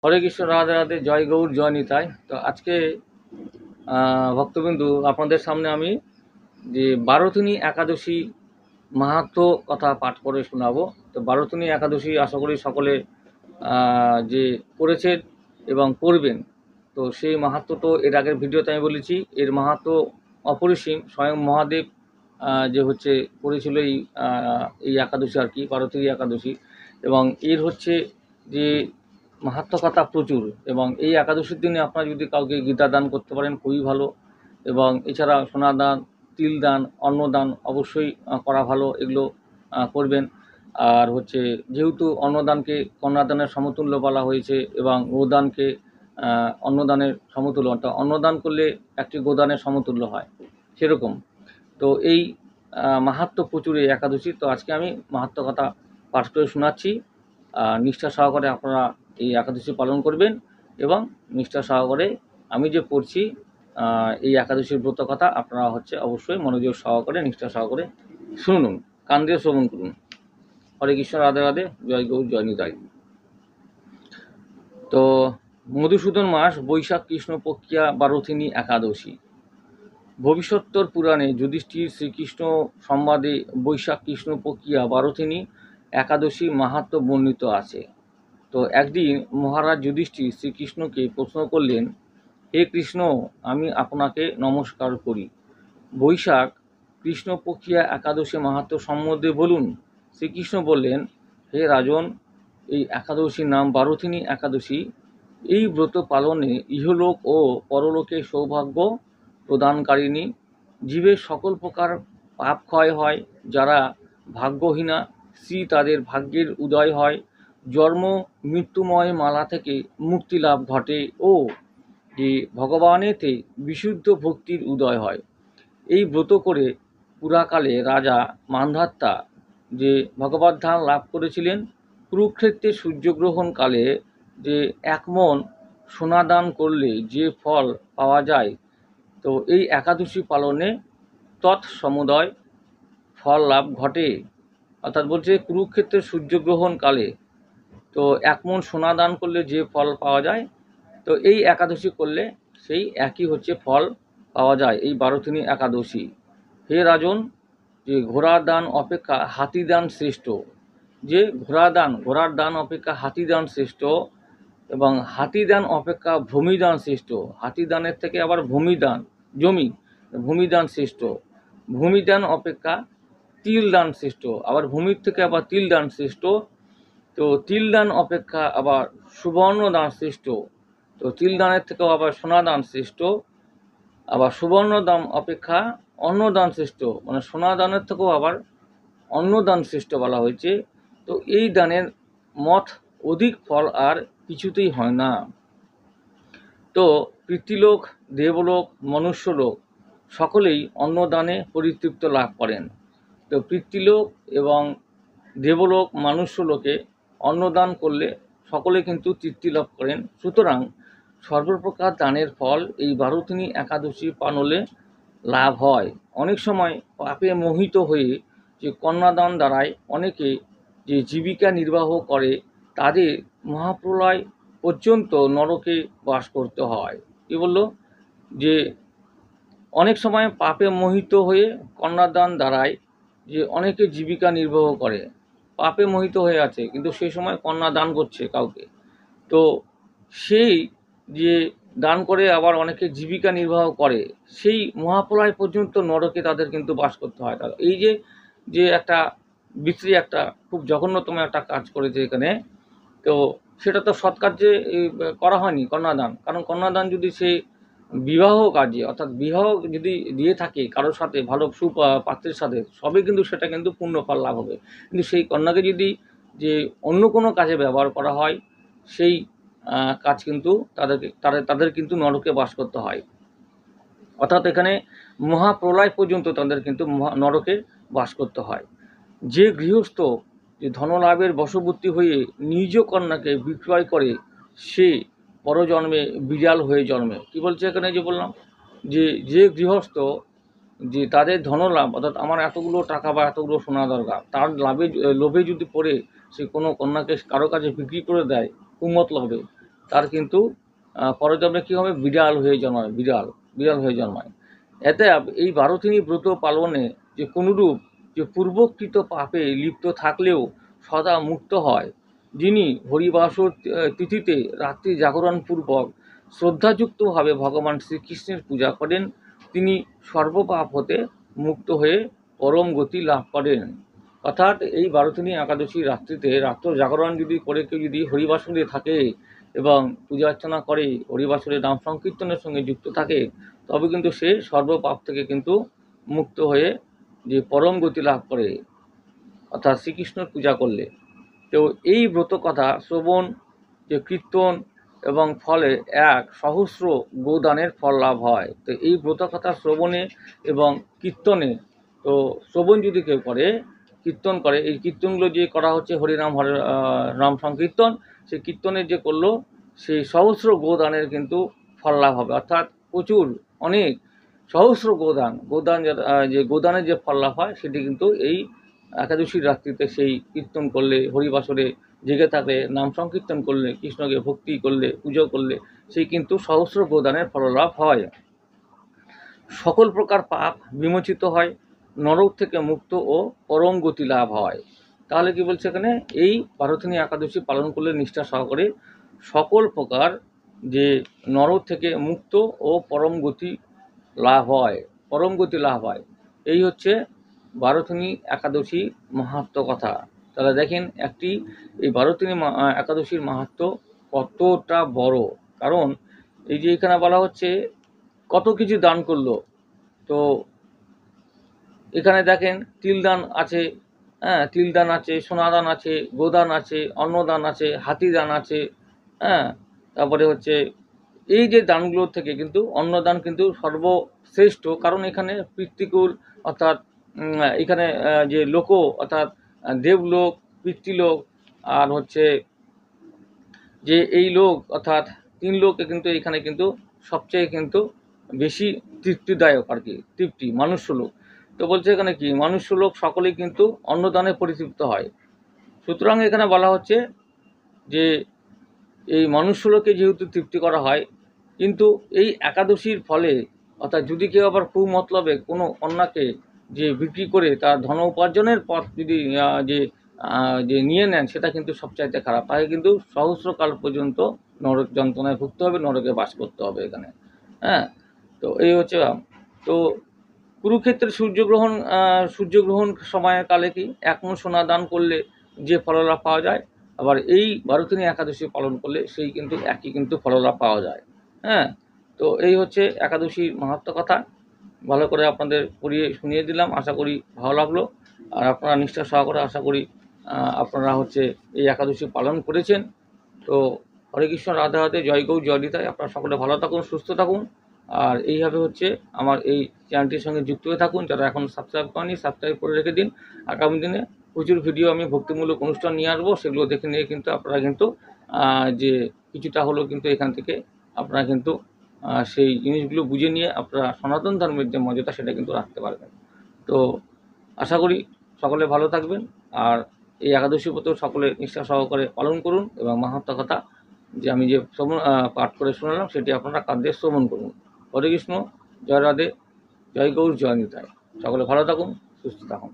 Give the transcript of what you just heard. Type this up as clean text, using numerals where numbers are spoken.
হরে কৃষ্ণ, রাধে রাধে, জয় গৌর, জয় নিতাই। তো আজকে ভক্তবিন্দু আপনাদের সামনে আমি যে বারোতিনী একাদশী মাহাত্ম্য কথা পাঠ করে শোনাবো। তো বারোতিনী একাদশী আশা করি সকলে যে করেছেন এবং করবেন। তো সেই মাহাত্ম্য তো এর আগের ভিডিওতে আমি বলেছি, এর মাহাত্ম্য অপরিসীম। স্বয়ং মহাদেব যে হচ্ছে করেছিল এই একাদশী আর কি, বারোতিনী একাদশী। এবং এর হচ্ছে যে মাহাত্ম্য কথা প্রচুর। এবং এই একাদশীর দিনে আপনারা যদি কাউকে গীতা দান করতে পারেন খুবই ভালো। এবং এছাড়া সোনা দান, তিল দান, অন্নদান অবশ্যই করা ভালো, এগুলো করবেন। আর হচ্ছে যেহেতু অন্নদানকে কন্যাদানের সমতুল্য বলা হয়েছে এবং গোদানকে অন্নদানের সমতুল্য, অর্থাৎ অন্নদান করলে একটি গোদানের সমতুল্য হয়, সেরকম। তো এই মাহাত্ম্য প্রচুর এই একাদশী। তো আজকে আমি মাহাত্ম্য কথা পাঠ করে শোনাচ্ছি। নিষ্ঠা সহকারে আপনারা এই একাদশী পালন করবেন এবং নিষ্ঠা সহকারে আমি যে পড়ছি এই একাদশীর ব্রত কথা আপনারা হচ্ছে অবশ্যই মনোযোগ সহকারে, নিষ্ঠা সহকারে শুনুন, কান দিয়ে শ্রবণ করুন। হরে কৃষ্ণ, রাধে রাধে, জয় গৌর, জয় নিতাই। তো মধুসূদন মাস বৈশাখ কৃষ্ণ পক্ষিয়া বারোথিনী একাদশী। ভবিষ্যত্তর পুরাণে যুধিষ্ঠির শ্রীকৃষ্ণ সংবাদে বৈশাখ কৃষ্ণ পক্ষিয়া বারোথিনী একাদশী মাহাত্ম্য বর্ণিত আছে। তো একদিন মহারাজ যুধিষ্ঠির শ্রীকৃষ্ণকে প্রশ্ন করলেন, হে কৃষ্ণ, আমি আপনাকে নমস্কার করি। বৈশাখ কৃষ্ণপক্ষিয়া একাদশী মাহাত্ম্য সম্বন্ধে বলুন। শ্রীকৃষ্ণ বললেন, হে রাজন, এই একাদশীর নাম বারোথিনী একাদশী। এই ব্রত পালনে ইহলোক ও পরলোকে সৌভাগ্য প্রদানকারিণী। জীবের সকল প্রকার পাপ ক্ষয় হয়। যারা ভাগ্যহীনা স্ত্রী, তাদের ভাগ্যের উদয় হয়। জন্ম মৃত্যুময় মালা থেকে মুক্তি লাভ ঘটে ও যে ভগবানেতে বিশুদ্ধ ভক্তির উদয় হয়। এই ব্রত করে পুরাকালে রাজা মান্ধাত্তা যে ভগবদ্ ধাম লাভ করেছিলেন। কুরুক্ষেত্রে সূর্যগ্রহণ কালে যে এক মন সোনাদান করলে যে ফল পাওয়া যায়, তো এই একাদশী পালনে তৎসমুদয় ফল লাভ ঘটে। অর্থাৎ বলছে কুরুক্ষেত্রের সূর্যগ্রহণ কালে তো এক মন সোনা দান করলে যে ফল পাওয়া যায়, তো এই একাদশী করলে সেই একই হচ্ছে ফল পাওয়া যায় এই বারোথিনী একাদশী। হে রাজন, যে ঘোড়ার দান অপেক্ষা হাতি দান শ্রেষ্ঠ। যে ঘোড়ার দান অপেক্ষা হাতি দান শ্রেষ্ঠ এবং হাতি দান অপেক্ষা ভূমিদান শ্রেষ্ঠ। হাতি দানের থেকে আবার ভূমিদান শ্রেষ্ঠ। ভূমিদান অপেক্ষা তিল দান শ্রেষ্ঠ, আবার ভূমির থেকে আবার তিল দান শ্রেষ্ঠ। তো তিল দান অপেক্ষা আবার সুবর্ণ দান শ্রেষ্ঠ। তো তিল দানের থেকেও আবার সোনা দান শ্রেষ্ঠ। আবার সুবর্ণ দান অপেক্ষা অন্নদান শ্রেষ্ঠ, মানে সোনা দানের থেকেও আবার অন্নদান শ্রেষ্ঠ বলা হয়েছে। তো এই দানের মত অধিক ফল আর কিছুতেই হয় না। তো পিতৃলোক, দেবলোক, মনুষ্যলোক সকলেই অন্নদানে পরিতৃপ্ত লাভ করেন। তো পিতৃলোক এবং দেবলোক, মনুষ্যলোকে অন্নদান করলে সকলে কিন্তু তৃপ্তি লাভ করেন। সুতরাং সর্বপ্রকার দানের ফল এই বারোথিনী একাদশী পালনে লাভ হয়। অনেক সময় পাপে মোহিত হয়ে যে কন্যাদান দ্বারায় অনেকে যে জীবিকা নির্বাহ করে, তাদের মহাপ্রলয় পর্যন্ত নরকে বাস করতে হয়। কি বললো যে অনেক সময় পাপে মোহিত হয়ে কন্যাদান দ্বারায় যে অনেকে জীবিকা নির্বাহ করে, পাপে মোহিত হয়ে আছে কিন্তু সেই সময় কন্যা দান করছে কাউকে, তো সেই যে দান করে আবার অনেকে জীবিকা নির্বাহ করে, সেই মহাপ্রলয় পর্যন্ত নরকে তাদের কিন্তু বাস করতে হয়। এই যে একটা বিশ্রী একটা খুব জঘন্যতম একটা কাজ করেছে এখানে। তো সেটা তো সৎ কার্যে করা হয়নি কন্যাদান, কারণ কন্যাদান যদি সে বিবাহ কাজে, অর্থাৎ বিবাহ যদি দিয়ে থাকে কারোর সাথে, ভালো সুপাত্রের সাথে, সবে কিন্তু সেটা কিন্তু পূর্ণ ফল লাভ হবে। কিন্তু সেই কন্যাকে যদি যে অন্য কোনো কাজে ব্যবহার করা হয়, সেই কাজ কিন্তু তাদের কিন্তু নরকে বাস করতে হয়। অর্থাৎ এখানে মহাপ্রলয় পর্যন্ত তাদের কিন্তু নরকে বাস করতে হয়। যে গৃহস্থ যে ধনলাভের বশবর্তী হয়ে নিজ কন্যাকে বিক্রয় করে, সে পরজন্মে বিড়াল হয়ে জন্মে। কি বলছে এখানে, যে বললাম যে গৃহস্থ যে তাদের ধনলাভ, অর্থাৎ আমার এতগুলো টাকা বা এতগুলো সোনা দরকার, তার লোভে যদি পড়ে সে কোনো কন্যাকে কারো কাছে বিক্রি করে দেয় কুমতলবে, তার কিন্তু পরজন্মে কী হবে, বিড়াল হয়ে জন্মায়, বিড়াল হয়ে জন্মায়। এতে এই 12 ব্রত পালনে যে কোনরূপ যে পূর্বকৃত পাপে লিপ্ত থাকলেও সদা মুক্ত হয়, যিনি হরিবাসর তিথিতে রাত্রি জাগরণপূর্বক শ্রদ্ধাযুক্তভাবে ভগবান শ্রীকৃষ্ণের পূজা করেন, তিনি সর্বপাপ হতে মুক্ত হয়ে পরম গতি লাভ করেন। অর্থাৎ এই 12 একাদশী রাত্রিতে রাত্র জাগরণ যদি করে কেউ যদি হরিবাসরে থাকে এবং পূজা অর্চনা করে, হরিবাসরের নাম সংকীর্তনের সঙ্গে যুক্ত থাকে, তবে কিন্তু সে সর্বপাপ থেকে কিন্তু মুক্ত হয়ে যে পরম গতি লাভ করে, অর্থাৎ শ্রীকৃষ্ণের পূজা করলে। তো এই ব্রত কথা শ্রবণ, যে কীর্তন এবং ফলে 1 সহস্র গোদানের ফল লাভ হয়। তো এই ব্রত কথা শ্রবণে এবং কীর্তনে, তো শ্রবণ যদি কেউ করে, কীর্তন করে, এই কীর্তনগুলো যে করা হচ্ছে হরিনাম নাম সংকীর্তন, সেই কীর্তনের যে করলো সেই সহস্র গোদানের কিন্তু ফল লাভ হবে। অর্থাৎ প্রচুর অনেক সহস্র গোদান যে গোদানের যে ফল লাভ হয় সেটি কিন্তু এই একাদশীর রাত্রিতে সেই কীর্তন করলে, হরিবাসরে জেগে থাকলে, নাম সংকীর্তন করলে, কৃষ্ণকে ভক্তি করলে, পুজো করলে সেই কিন্তু সহস্র গোদানের ফললাভ হয়। সকল প্রকার পাপ বিমোচিত হয়, নরক থেকে মুক্ত ও পরম গতি লাভ হয়। তাহলে কি বলছে এখানে, এই 12 একাদশী পালন করলে নিষ্ঠা সহকারে সকল প্রকার যে নরক থেকে মুক্ত ও পরম গতি লাভ হয়, পরম গতি লাভ হয়। এই হচ্ছে 12 একাদশী মাহাত্ম্য কথা। তাহলে দেখেন একটি এই 12 একাদশীর মাহাত্ম্য কতটা বড়। কারণ এই যে এখানে বলা হচ্ছে কত কিছু দান করলো, তো এখানে দেখেন তিলদান আছে, হ্যাঁ, তিলদান আছে, সোনাদান আছে, গোদান আছে, অন্নদান আছে, হাতিদান আছে, হ্যাঁ, তারপরে হচ্ছে এই যে দানগুলোর থেকে কিন্তু অন্নদান কিন্তু সর্বশ্রেষ্ঠ। কারণ এখানে পিতৃকুল, অর্থাৎ এখানে যে লোক, অর্থাৎ দেবলোক, পিতৃলোক, আর হচ্ছে যে এই লোক, অর্থাৎ 3 লোকে কিন্তু এখানে কিন্তু সবচেয়ে কিন্তু বেশি তৃপ্তিদায়ক আর কি, তৃপ্তি মানুষ্যলোক। তো বলছে এখানে কি, মানুষ্যলোক সকলেই কিন্তু অন্নদানে পরিতৃপ্ত হয়। সুতরাং এখানে বলা হচ্ছে যে এই মানুষ্যলোকে যেহেতু তৃপ্তি করা হয়, কিন্তু এই একাদশীর ফলে, অর্থাৎ যদি কেউ আবার কুমতলবে কোনো কন্যাকে যে বিক্রি করে তার ধন উপার্জনের পথ যদি যে নিয়ে নেন, সেটা কিন্তু সবচাইতে খারাপ। তাকে কিন্তু সহস্রকাল পর্যন্ত নরক যন্ত্রণায় ভুগতে হবে, নরকে বাস করতে হবে এখানে, হ্যাঁ। তো এই হচ্ছে। তো কুরুক্ষেত্রে সূর্যগ্রহণ সময়কালে কি 1 মণ সোনা দান করলে যে ফললাভ পাওয়া যায়, আবার এই 12 একাদশী পালন করলে সেই কিন্তু একই কিন্তু ফললাভ পাওয়া যায়, হ্যাঁ। তো এই হচ্ছে একাদশীর মাহাত্ম্য কথা। ভালো করে আপনাদের পড়িয়ে শুনিয়ে দিলাম, আশা করি ভালো লাগলো। আর আপনারা নিষ্ঠা সহকারে আশা করি আপনারা হচ্ছে এই একাদশী পালন করেছেন। তো হরে কৃষ্ণ, রাধে রাধে, জয় গৌ, জয় নিতাই। আপনারা সকলে ভালো থাকুন, সুস্থ থাকুন। আর এইভাবে হচ্ছে আমার এই চ্যানেলটির সঙ্গে যুক্ত হয়ে থাকুন। যারা এখন সাবস্ক্রাইব করেনি, সাবস্ক্রাইব করে রেখে দিন। আগামী দিনে প্রচুর ভিডিও আমি ভক্তিমূলক অনুষ্ঠান নিয়ে আসবো, সেগুলো দেখে নিয়ে কিন্তু আপনারা কিন্তু যে কিছুটা হলেও কিন্তু এখান থেকে আপনারা কিন্তু সেই জিনিসগুলো বুঝে নিয়ে আপনারা সনাতন ধর্মের যে মর্যাদা সেটা কিন্তু রাখতে পারবেন। তো আশা করি সকলে ভালো থাকবেন। আর এই একাদশী ব্রত সকলে নিষ্ঠা সহকারে পালন করুন এবং মাহাত্ম্য কথা যে আমি যে পাঠ করে শোনালাম সেটি আপনারা কান দিয়ে শ্রবণ করুন। হরে কৃষ্ণ, জয় রাধে, জয় গৌর, জয় নিতাই। সকলে ভালো থাকুন, সুস্থ থাকুন।